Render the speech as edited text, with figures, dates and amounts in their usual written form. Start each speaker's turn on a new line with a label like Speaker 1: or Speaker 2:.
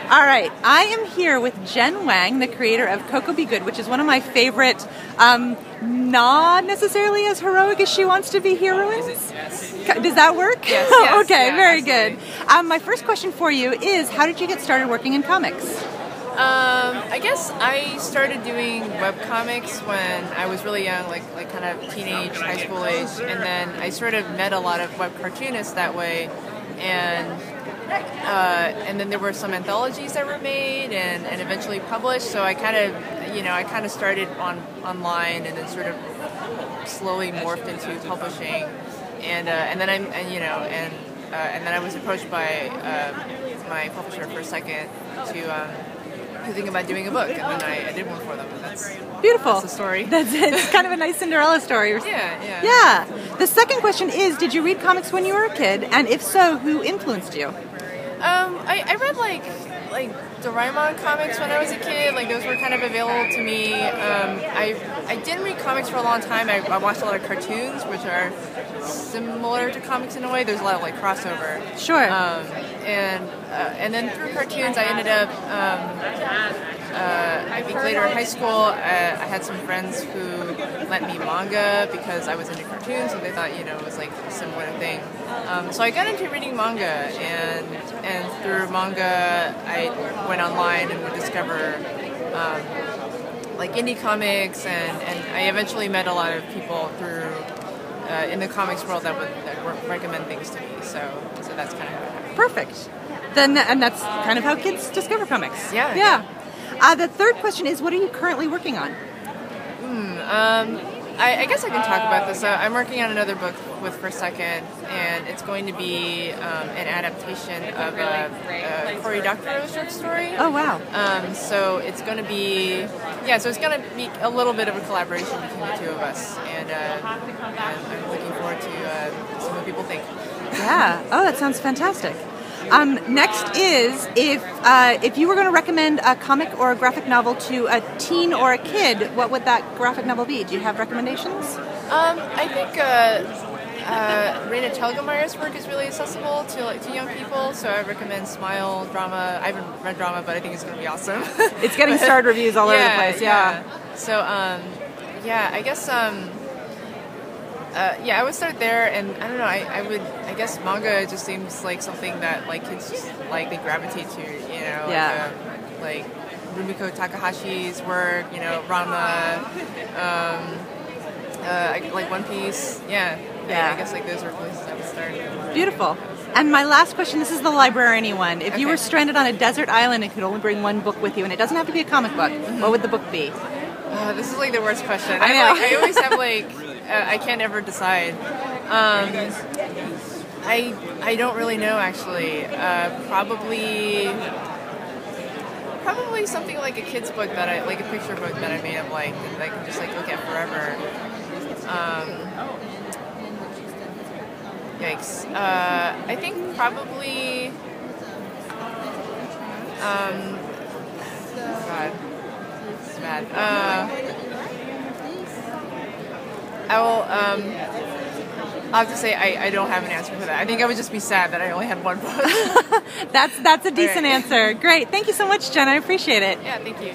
Speaker 1: All right, I am here with Jen Wang, the creator of Coco Be Good, which is one of my favorite, not necessarily as heroic as she wants to be heroines. Does that work?
Speaker 2: Yes. Yes,
Speaker 1: okay,
Speaker 2: yeah,
Speaker 1: very
Speaker 2: absolutely.
Speaker 1: good. My first question for you is, how did you get started working in comics?
Speaker 2: I guess I started doing webcomics when I was really young, like kind of teenage, high school age, and then I sort of met a lot of web cartoonists that way, and then there were some anthologies that were made and eventually published. So I kind of started online and then sort of slowly morphed into publishing, and then I was approached by my publisher for a second to think about doing a book, and then I did one for them, and that's
Speaker 1: beautiful.
Speaker 2: That's the story.
Speaker 1: It's kind of a nice Cinderella story.
Speaker 2: Yeah.
Speaker 1: The second question is, did you read comics when you were a kid, and if so, who influenced you?
Speaker 2: I read like Doraemon comics when I was a kid. Like those were kind of available to me. I didn't read comics for a long time. I watched a lot of cartoons, which are similar to comics in a way. There's a lot of like crossover.
Speaker 1: Sure.
Speaker 2: And then through cartoons, I ended up. I think later in high school, I had some friends who lent me manga because I was into cartoons, and they thought it was like a similar thing. So I got into reading manga, and through manga, I went online and would discover like indie comics, and I eventually met a lot of people through in the comics world that would recommend things to me. So that's kind of how it happened.
Speaker 1: Perfect. And that's kind of how kids discover comics.
Speaker 2: Yeah.
Speaker 1: The third question is, what are you currently working on?
Speaker 2: I guess I can talk about this. I'm working on another book with For Second, and it's going to be an adaptation of a Cory Doctorow short story.
Speaker 1: Oh, wow.
Speaker 2: So it's going to be, so it's going to be a little bit of a collaboration between the two of us, and I'm looking forward to seeing what people think.
Speaker 1: Yeah. Oh, that sounds fantastic. Next is, if you were going to recommend a comic or a graphic novel to a teen or a kid, what would that graphic novel be? Do you have recommendations?
Speaker 2: I think Raina Telgemeier's work is really accessible to young people, so I recommend Smile drama. I haven't read drama, but I think it's going to be awesome.
Speaker 1: It's getting starred reviews all over the place. Yeah.
Speaker 2: So I guess. I would start there, and I don't know. I guess manga just seems like something that like kids just like they gravitate to.
Speaker 1: Yeah.
Speaker 2: Like Rumiko Takahashi's work. Ranma. Like One Piece. Yeah. I guess like those are places I would start.
Speaker 1: Beautiful. And my last question, this is the librarian one. If you were stranded on a desert island and could only bring one book with you, and it doesn't have to be a comic book, what would the book be?
Speaker 2: This is like the worst question.
Speaker 1: I know.
Speaker 2: I always have like. I can't ever decide. I don't really know actually. Probably something like a kid's book like a picture book that I may have liked and that I can just like look at forever. Yikes. I think probably. God, it's bad. I'll have to say I don't have an answer for that. I think I would just be sad that I only had one book.
Speaker 1: That's a decent answer. Great. Thank you so much, Jen. I appreciate it.
Speaker 2: Yeah, thank you.